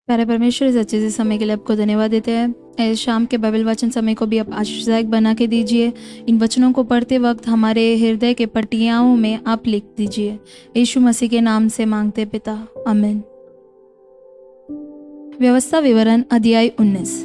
प्यारे परमेश्वर, इस अच्छे से समय के लिए आपको धन्यवाद देते हैं। इस शाम के बाइबल वचन समय को भी आप आशीषदायक बना के दीजिए। इन वचनों को पढ़ते वक्त हमारे हृदय के पटियाओं में आप लिख दीजिए। यीशु मसीह के नाम से मांगते पिता, आमीन। व्यवस्था विवरण अध्याय 19।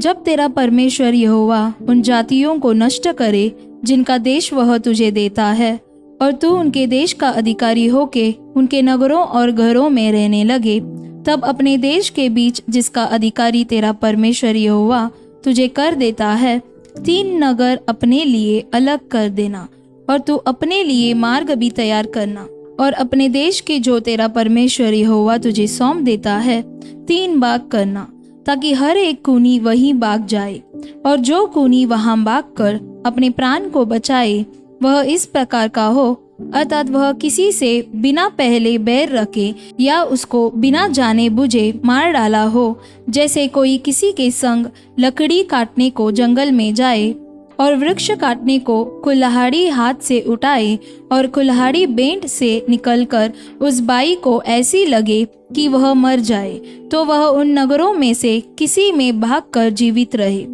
जब तेरा परमेश्वर यहोवा उन जातियों को नष्ट करे जिनका देश वह तुझे देता है, और तू उनके देश का अधिकारी होके उनके नगरों और घरों में रहने लगे, तब अपने देश के बीच जिसका अधिकारी तेरा परमेश्वर यहोवा तुझे कर देता है, 3 नगर अपने लिए अलग कर देना, और तू अपने लिए मार्ग भी तैयार करना। और अपने देश के जो तेरा परमेश्वर यहोवा तुझे सौंप देता है, 3 बाग करना, ताकि हर एक खूनी वहीं भाग जाए। और जो खूनी वहां भाग कर अपने प्राण को बचाए, वह इस प्रकार का हो, अर्थात वह किसी से बिना पहले बैर रखे या उसको बिना जाने बुझे मार डाला हो, जैसे कोई किसी के संग लकड़ी काटने को जंगल में जाए और वृक्ष काटने को कुल्हाड़ी हाथ से उठाए, और कुल्हाड़ी बेंट से निकलकर उस बाई को ऐसी लगे कि वह मर जाए, तो वह उन नगरों में से किसी में भागकर जीवित रहे।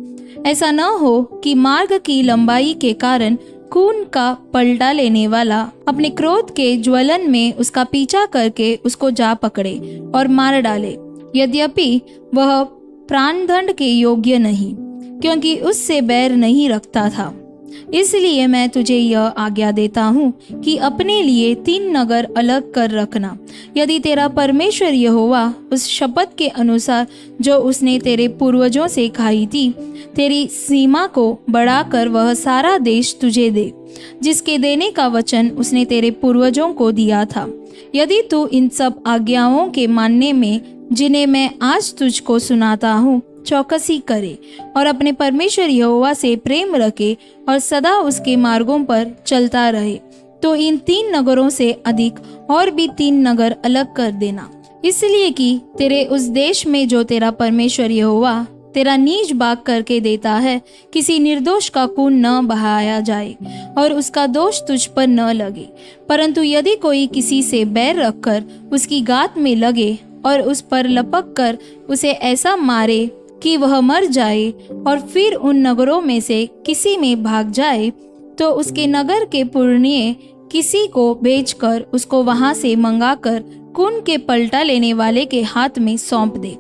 ऐसा न हो कि मार्ग की लंबाई के कारण खून का पलटा लेने वाला अपने क्रोध के ज्वलन में उसका पीछा करके उसको जा पकड़े और मार डाले, यद्यपि वह प्राणदंड के योग्य नहीं, क्योंकि उससे बैर नहीं रखता था। इसलिए मैं तुझे यह आज्ञा देता हूँ कि अपने लिए 3 नगर अलग कर रखना। यदि तेरा परमेश्वर यहोवा उस शपथ के अनुसार जो उसने तेरे पूर्वजों से खाई थी, तेरी सीमा को बढ़ाकर वह सारा देश तुझे दे, जिसके देने का वचन उसने तेरे पूर्वजों को दिया था, यदि तू इन सब आज्ञाओं के मानने में, जिन्हें मैं आज तुझको सुनाता हूँ, चौकसी करे और अपने परमेश्वर यहोवा से प्रेम रखे और सदा उसके मार्गों पर चलता रहे, तो इन 3 नगरों से अधिक और भी 3 नगर अलग कर देना, इसलिए कि तेरे उस देश में जो तेरा परमेश्वर यहोवा तेरा नीज भाग करके देता है, किसी निर्दोष का खून न बहाया जाए और उसका दोष तुझ पर न लगे। परंतु यदि कोई किसी से बैर रखकर उसकी गात में लगे और उस पर लपक कर उसे ऐसा मारे कि वह मर जाए, और फिर उन नगरों में से किसी में भाग जाए, तो उसके नगर के पुरनिये किसी को भेजकर उसको वहां से मंगाकर खून के पलटा लेने वाले के हाथ में सौंप दे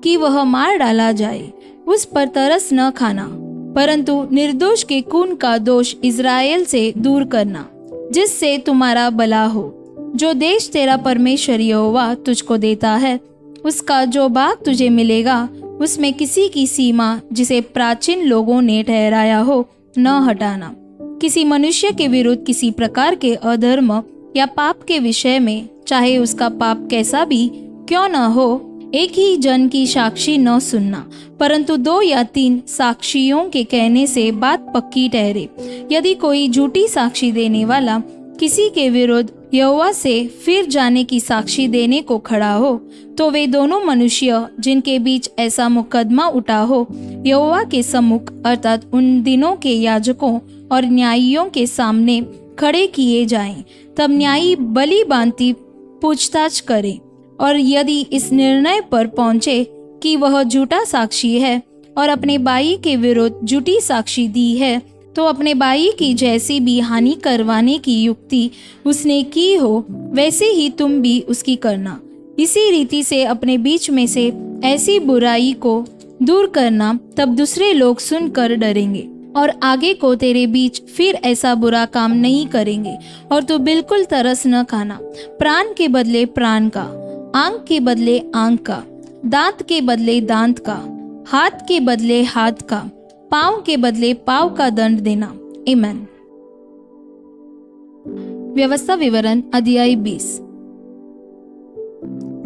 कि वह मार डाला जाए। उस पर तरस न खाना, परंतु निर्दोष के खून का दोष इज़राइल से दूर करना, जिससे तुम्हारा भला हो। जो देश तेरा परमेश्वर यहोवा तुझको देता है, उसका जो भाग तुझे मिलेगा, उसमें किसी की सीमा जिसे प्राचीन लोगों ने ठहराया हो न हटाना। किसी मनुष्य के विरुद्ध किसी प्रकार के अधर्म या पाप के विषय में, चाहे उसका पाप कैसा भी क्यों न हो, एक ही जन की साक्षी न सुनना, परंतु 2 या 3 साक्षियों के कहने से बात पक्की ठहरे। यदि कोई झूठी साक्षी देने वाला किसी के विरुद्ध यहोवा से फिर जाने की साक्षी देने को खड़ा हो, तो वे दोनों मनुष्य जिनके बीच ऐसा मुकदमा उठा हो, यहोवा के सम्मुख, अर्थात उन दिनों के याजकों और न्यायियों के सामने खड़े किए जाएं। तब न्यायी बलि बांधती पूछताछ करे, और यदि इस निर्णय पर पहुंचे कि वह झूठा साक्षी है और अपने भाई के विरुद्ध झूठी साक्षी दी है, तो अपने भाई की जैसी भी हानि करवाने की युक्ति उसने की हो, वैसे ही तुम भी उसकी करना। इसी रीति से अपने बीच में से ऐसी बुराई को दूर करना, तब दूसरे लोग सुनकर डरेंगे और आगे को तेरे बीच फिर ऐसा बुरा काम नहीं करेंगे। और तू बिल्कुल तरस न खाना, प्राण के बदले प्राण का, आंख के बदले आंख का, दांत के बदले दांत का, हाथ के बदले हाथ का, पाँव के बदले पाँव का दंड देना। आमीन। व्यवस्था विवरण अध्याय 20।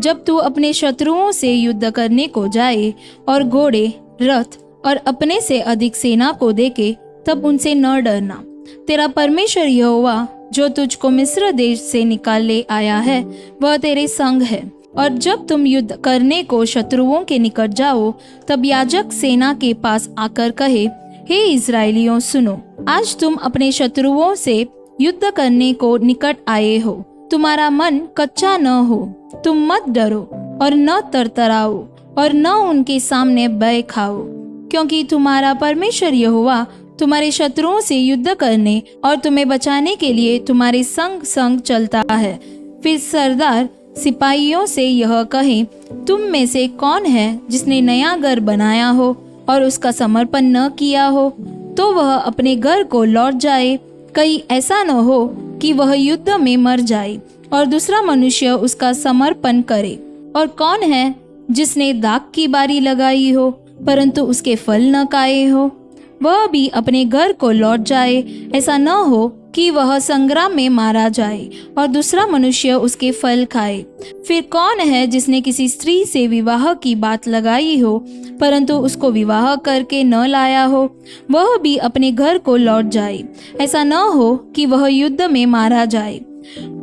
जब तू अपने शत्रुओं से युद्ध करने को जाए और घोड़े, रथ और अपने से अधिक सेना को देखे, तब उनसे न डरना। तेरा परमेश्वर यहोवा जो तुझको मिस्र देश से निकाल ले आया है, वह तेरे संग है। और जब तुम युद्ध करने को शत्रुओं के निकट जाओ, तब याजक सेना के पास आकर कहे, हे इस्राएलियों सुनो, आज तुम अपने शत्रुओं से युद्ध करने को निकट आए हो। तुम्हारा मन कच्चा न हो, तुम मत डरो और न तरतराओ और न उनके सामने भय खाओ, क्योंकि तुम्हारा परमेश्वर यहोवा तुम्हारे शत्रुओं से युद्ध करने और तुम्हें बचाने के लिए तुम्हारे संग संग चलता है। फिर सरदार सिपाहियों से यह कहे, तुम में से कौन है जिसने नया घर बनाया हो और उसका समर्पण न किया हो, तो वह अपने घर को लौट जाए। कहीं ऐसा न हो कि वह युद्ध में मर जाए और दूसरा मनुष्य उसका समर्पण करे। और कौन है जिसने दाख की बारी लगाई हो परंतु उसके फल न खाए हो, वह भी अपने घर को लौट जाए। ऐसा न हो कि वह संग्राम में मारा जाए और दूसरा मनुष्य उसके फल खाए। फिर कौन है जिसने किसी स्त्री से विवाह की बात लगाई हो परंतु उसको विवाह करके न लाया हो, वह भी अपने घर को लौट जाए। ऐसा न हो कि वह युद्ध में मारा जाए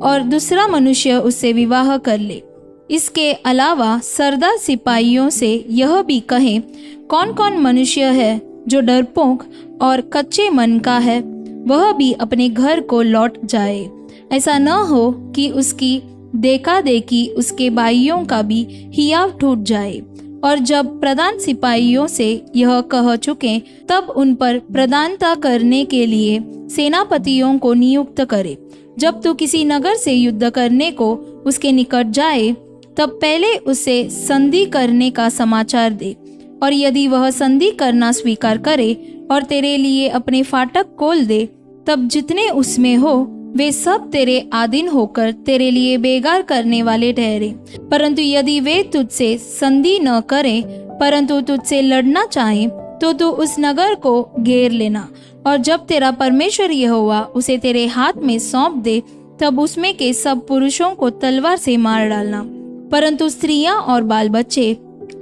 और दूसरा मनुष्य उससे विवाह कर ले। इसके अलावा सरदार सिपाहियों से यह भी कहें, कौन कौन मनुष्य है जो डरपोक और कच्चे मन का है, वह भी अपने घर को लौट जाए। ऐसा न हो कि उसकी देखा देखी उसके भाइयों का भी हियाव टूट जाए। और जब प्रधान सिपाहियों से यह कह चुके, तब उन पर प्रधानता करने के लिए सेनापतियों को नियुक्त करे। जब तू किसी नगर से युद्ध करने को उसके निकट जाए, तब पहले उसे संधि करने का समाचार दे। और यदि वह संधि करना स्वीकार करे और तेरे लिए अपने फाटक खोल दे, तब जितने उसमें हो वे सब तेरे आधीन होकर तेरे लिए बेगार करने वाले ठहरे। परंतु यदि वे तुझसे संधि न करें परंतु तुझसे लड़ना चाहें, तो तू उस नगर को घेर लेना। और जब तेरा परमेश्वर यहोवा उसे तेरे हाथ में सौंप दे, तब उसमें के सब पुरुषों को तलवार से मार डालना। परंतु स्त्रियां और बाल बच्चे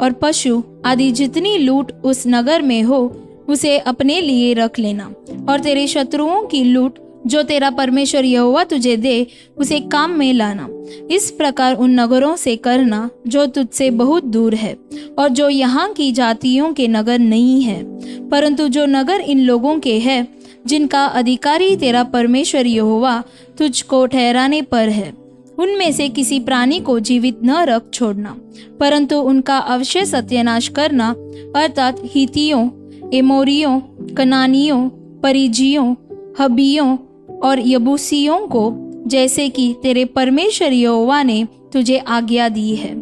और पशु आदि जितनी लूट उस नगर में हो, उसे अपने लिए रख लेना। और तेरे शत्रुओं की लूट जो तेरा परमेश्वर यहोवा तुझे दे, उसे काम में लाना। इस प्रकार उन नगरों से करना जो तुझसे बहुत दूर है और जो यहाँ की जातियों के नगर नहीं है, परंतु जो नगर इन लोगों के है, जिनका अधिकारी तेरा परमेश्वर यहोवा तुझको ठहराने पर है। उनमें से किसी प्राणी को जीवित न रख छोड़ना, परंतु उनका अवश्य सत्यानाश करना, अर्थात हितियों, एमोरियों, कनानियों, परिजियों, हबियों और यबूसियों को, जैसे कि तेरे परमेश्वर यहोवा ने तुझे आज्ञा दी है।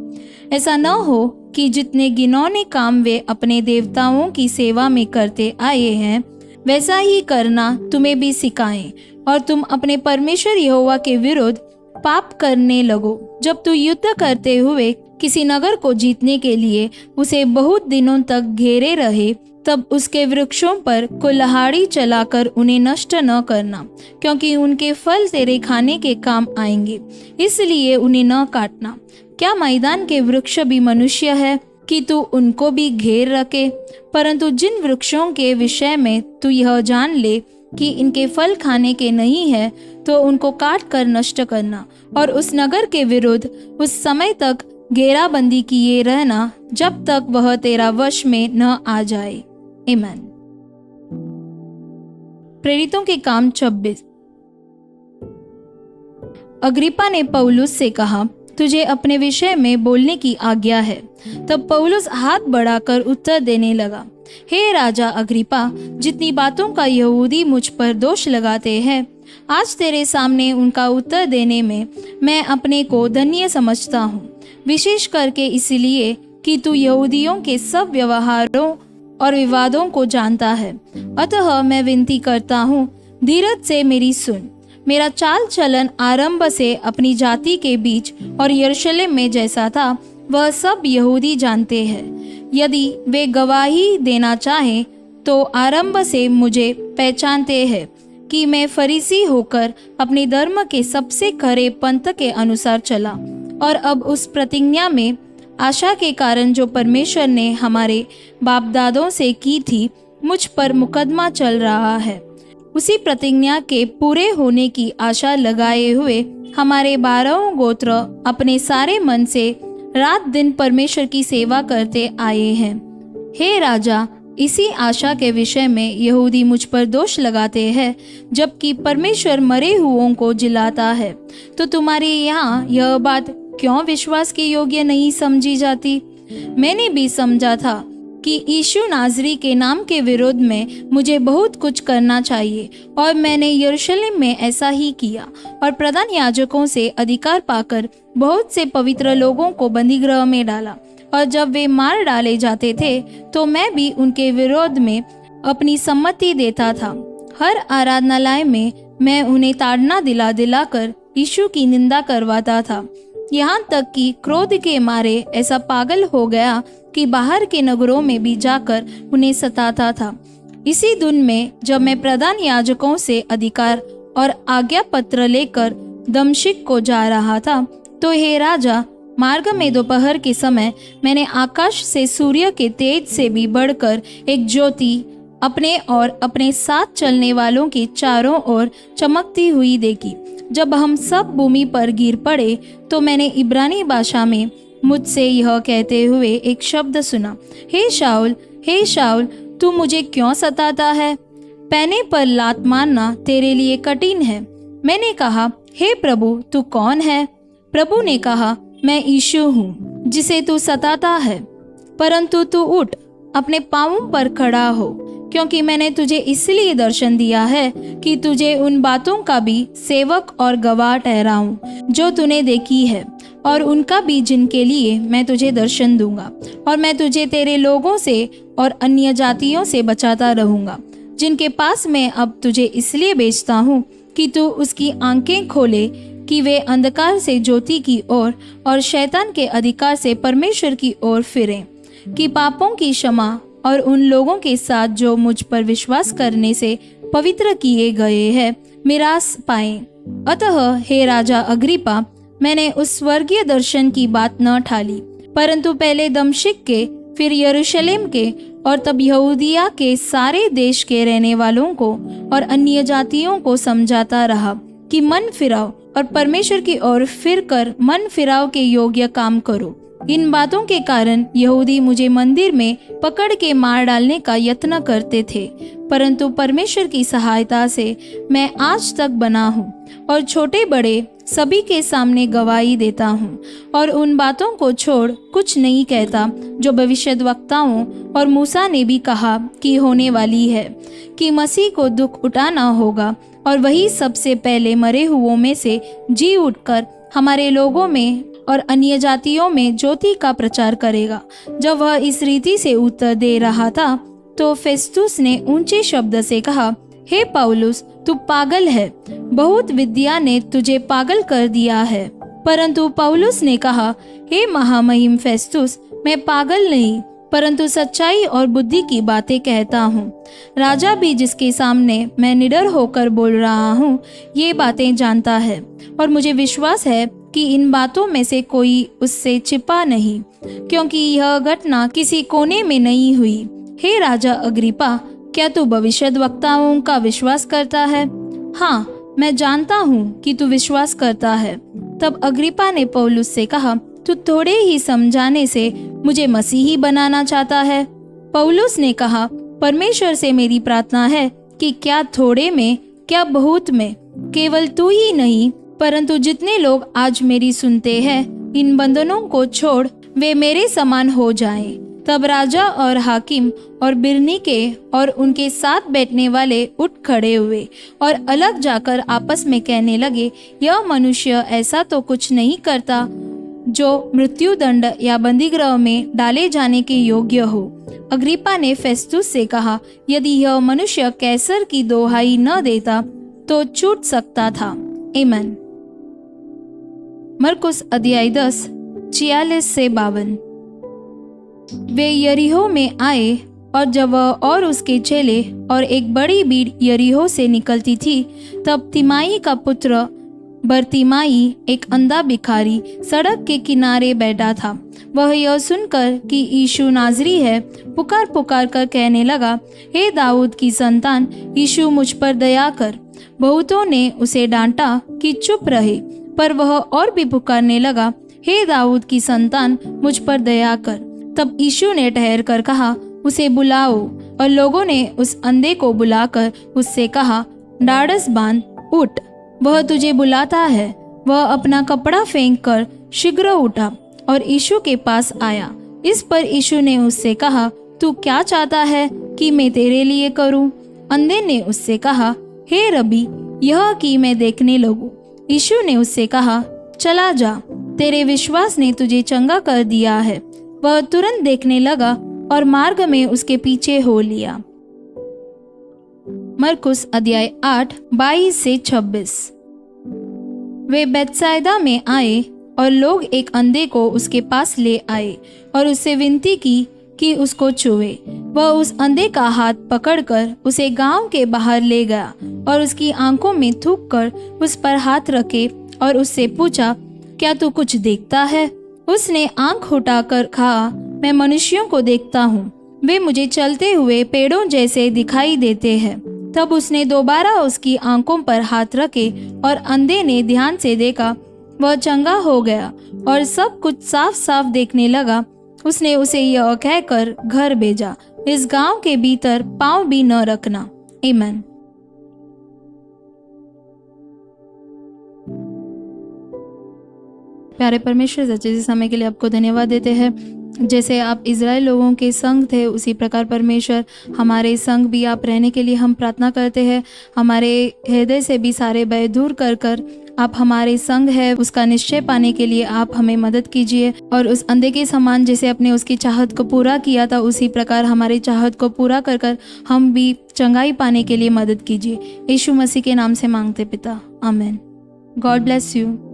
ऐसा न हो कि जितने घिनौने काम वे अपने देवताओं की सेवा में करते आए हैं, वैसा ही करना तुम्हें भी सिखाएं और तुम अपने परमेश्वर यहोवा के विरुद्ध पाप करने लगो। जब तू युद्ध करते हुए किसी नगर को जीतने के लिए उसे बहुत दिनों तक घेरे रहे, तब उसके वृक्षों पर कुल्हाड़ी चलाकर उन्हें नष्ट न करना, क्योंकि उनके फल तेरे खाने के काम आएंगे, इसलिए उन्हें न काटना। क्या मैदान के वृक्ष भी मनुष्य है कि तू उनको भी घेर रखे? परंतु जिन वृक्षों के विषय में तू यह जान ले कि इनके फल खाने के नहीं है, तो उनको काट कर नष्ट करना और उस नगर के विरुद्ध उस समय तक घेराबंदी किए रहना जब तक वह तेरा वश में न आ जाए। आमीन। प्रेरितों के काम 26। अग्रिप्पा ने पौलुस से कहा, तुझे अपने विषय में बोलने की आज्ञा है। तब पौलुस हाथ बढ़ाकर उत्तर देने लगा, हे राजा अग्रिप्पा, जितनी बातों का यहूदी मुझ पर दोष लगाते हैं, आज तेरे सामने उनका उत्तर देने में मैं अपने को धन्य समझता हूँ, विशेष करके इसलिए कि तू यहूदियों के सब व्यवहारों और विवादों को जानता है। अतः मैं विनती करता हूँ, धीरज से मेरी सुन। मेरा चाल चलन आरंभ से अपनी जाति के बीच और यरूशलेम में जैसा था, वह सब यहूदी जानते हैं। यदि वे गवाही देना चाहें तो आरंभ से मुझे पहचानते हैं कि मैं फरीसी होकर अपने धर्म के सबसे खरे पंथ के अनुसार चला, और अब उस प्रतिज्ञा में आशा के कारण जो परमेश्वर ने हमारे बाप दादों से की थी, मुझ पर मुकदमा चल रहा है। उसी प्रतिज्ञा के पूरे होने की आशा लगाए हुए हमारे 12 गोत्र अपने सारे मन से रात दिन परमेश्वर की सेवा करते आए हैं। हे राजा, इसी आशा के विषय में यहूदी मुझ पर दोष लगाते हैं, जबकि परमेश्वर मरे हुओं को जिलाता है। तो तुम्हारे यहाँ यह बात क्यों विश्वास के योग्य नहीं समझी जाती? मैंने भी समझा था कि यीशु नाज़री के नाम के विरोध में मुझे बहुत कुछ करना चाहिए, और मैंने यरूशलेम में ऐसा ही किया और प्रधान याजकों से अधिकार पाकर बहुत से पवित्र लोगों को बंदीगृह में डाला। और जब वे मार डाले जाते थे तो मैं भी उनके विरोध में अपनी सम्मति देता था। हर आराधनालय में मैं उन्हें ताड़ना दिला दिलाकर यीशु की निंदा करवाता था, यहाँ तक कि क्रोध के मारे ऐसा पागल हो गया कि बाहर के नगरों में भी जाकर उन्हें सताता था। इसी दिन में जब मैं प्रधान याजकों से अधिकार और आज्ञा पत्र लेकर दमिश्क को जा रहा था, तो हे राजा, मार्ग में दोपहर के समय मैंने आकाश से सूर्य के तेज से भी बढ़कर एक ज्योति अपने और अपने साथ चलने वालों के चारों ओर चमकती हुई देखी। जब हम सब भूमि पर गिर पड़े तो मैंने इब्रानी भाषा में मुझसे यह कहते हुए एक शब्द सुना, हे शाऊल, तू मुझे क्यों सताता है? पैने पर लात मारना तेरे लिए कठिन है। मैंने कहा, हे प्रभु, तू कौन है? प्रभु ने कहा, मैं यीशु हूँ जिसे तू सताता है। परंतु तू उठ, अपने पांवों पर खड़ा हो, क्योंकि मैंने तुझे इसलिए दर्शन दिया है कि तुझे उन बातों का भी सेवक और गवाह ठहराऊं जो तूने देखी है, और उनका भी जिनके लिए मैं तुझे दर्शन दूंगा। और मैं तुझे तेरे लोगों से और अन्य जातियों से बचाता रहूंगा, जिनके पास मैं अब तुझे इसलिए भेजता हूँ कि तू उसकी आंखें खोले कि वे अंधकार से ज्योति की ओर और शैतान के अधिकार से परमेश्वर की ओर फिरें, कि पापों की क्षमा और उन लोगों के साथ जो मुझ पर विश्वास करने से पवित्र किए गए हैं मिरास पाएं। अतः हे राजा अग्रिप्पा, मैंने उस स्वर्गीय दर्शन की बात न टाली, परंतु पहले दमिश्क के, फिर यरूशलेम के और तब यहूदिया के सारे देश के रहने वालों को और अन्य जातियों को समझाता रहा कि मन फिराओ और परमेश्वर की ओर फिरकर मन फिराव के योग्य काम करो। इन बातों के कारण यहूदी मुझे मंदिर में पकड़ के मार डालने का यत्न करते थे, परंतु परमेश्वर की सहायता से मैं आज तक बना हूँ और छोटे बड़े सभी के सामने गवाही देता हूँ, और उन बातों को छोड़ कुछ नहीं कहता जो भविष्यद्वक्ताओं और मूसा ने भी कहा कि होने वाली है, कि मसीह को दुख उठाना होगा और वही सबसे पहले मरे हुओं में से जी उठकर हमारे लोगों में और अन्य जातियों में ज्योति का प्रचार करेगा। जब वह इस रीति से उत्तर दे रहा था तो फेस्तुस ने ऊंचे शब्द से कहा, हे पौलुस, तू पागल है, बहुत विद्या ने तुझे पागल कर दिया है। परंतु पौलुस ने कहा, हे महामहिम फेस्तुस, मैं पागल नहीं, परंतु सच्चाई और बुद्धि की बातें कहता हूँ। राजा भी जिसके सामने मैं निडर होकर बोल रहा हूँ ये बातें जानता है, और मुझे विश्वास है कि इन बातों में से कोई उससे छिपा नहीं, क्योंकि यह घटना किसी कोने में नहीं हुई। हे राजा अग्रिप्पा, क्या तू भविष्यद्वक्ताओं का विश्वास करता है? हाँ, मैं जानता हूँ कि तू विश्वास करता है। तब अग्रिप्पा ने पौलुस से कहा, तू थोड़े ही समझाने से मुझे मसीही बनाना चाहता है? पौलुस ने कहा, परमेश्वर से मेरी प्रार्थना है कि क्या थोड़े में क्या बहुत में, केवल तू ही नहीं परंतु जितने लोग आज मेरी सुनते हैं, इन बंधनों को छोड़ वे मेरे समान हो जाएं। तब राजा और हाकिम और बिरनीके और उनके साथ बैठने वाले उठ खड़े हुए और अलग जाकर आपस में कहने लगे, यह मनुष्य ऐसा तो कुछ नहीं करता जो मृत्युदंड या बंदीगृह में डाले जाने के योग्य हो। अग्रिप्पा ने फेस्तुस से कहा, यदि यह मनुष्य कैसर की दोहाई न देता तो छूट सकता था। आमीन। मरकुस अध्याय 10 46 से 52। वे यरीहो में आए, और जब वह और उसके चेले और एक बड़ी भीड़ यरीहो से निकलती थी, तब तिमाई का पुत्र बरतिमाई, एक अंधा भिखारी, सड़क के किनारे बैठा था। वह यह सुनकर कि यीशु नाज़री है, पुकार पुकार कर कहने लगा, हे दाऊद की संतान, यीशु मुझ पर दया कर। बहुतों ने उसे डांटा कि चुप रहे, पर वह और भी पुकारने लगा, हे दाऊद की संतान, मुझ पर दया कर। तब यीशु ने ठहर कर कहा, उसे बुलाओ। और लोगों ने उस अंधे को बुलाकर उससे कहा, ढाढ़स बांध, उठ, वह तुझे बुलाता है। वह अपना कपड़ा फेंक कर शीघ्र उठा और यीशु के पास आया। इस पर यीशु ने उससे कहा, तू क्या चाहता है कि मैं तेरे लिए करूं? अंधे ने उससे कहा, हे रबी, यह कि मैं देखने लगूं। यीशु ने उससे कहा, चला जा, तेरे विश्वास ने तुझे चंगा कर दिया है। वह तुरंत देखने लगा और मार्ग में उसके पीछे हो लिया। मरकुस अध्याय 8 22 से 26। वे बैतसैदा में आए और लोग एक अंधे को उसके पास ले आए और उससे विनती की कि उसको छुए। वह उस अंधे का हाथ पकड़कर उसे गांव के बाहर ले गया और उसकी आंखों में थूक कर उस पर हाथ रखे और उससे पूछा, क्या तू कुछ देखता है? उसने आंख उठाकर कहा, मैं मनुष्यों को देखता हूँ, वे मुझे चलते हुए पेड़ों जैसे दिखाई देते हैं। तब उसने दोबारा उसकी आंखों पर हाथ रखे और अंधे ने ध्यान से देखा। वह चंगा हो गया और सब कुछ साफ साफ देखने लगा। उसने उसे यह कहकर घर भेजा, इस गांव के भीतर पांव भी न रखना। आमीन। प्यारे परमेश्वर, सच्चे समय के लिए आपको धन्यवाद देते हैं। जैसे आप इज़राइल लोगों के संग थे, उसी प्रकार परमेश्वर हमारे संग भी आप रहने के लिए हम प्रार्थना करते हैं। हमारे हृदय से भी सारे भय दूर कर कर आप हमारे संग है, उसका निश्चय पाने के लिए आप हमें मदद कीजिए। और उस अंधे के समान जैसे आपने उसकी चाहत को पूरा किया था, उसी प्रकार हमारी चाहत को पूरा कर कर हम भी चंगाई पाने के लिए मदद कीजिए। यीशु मसीह के नाम से मांगते पिता, आमीन। God bless you.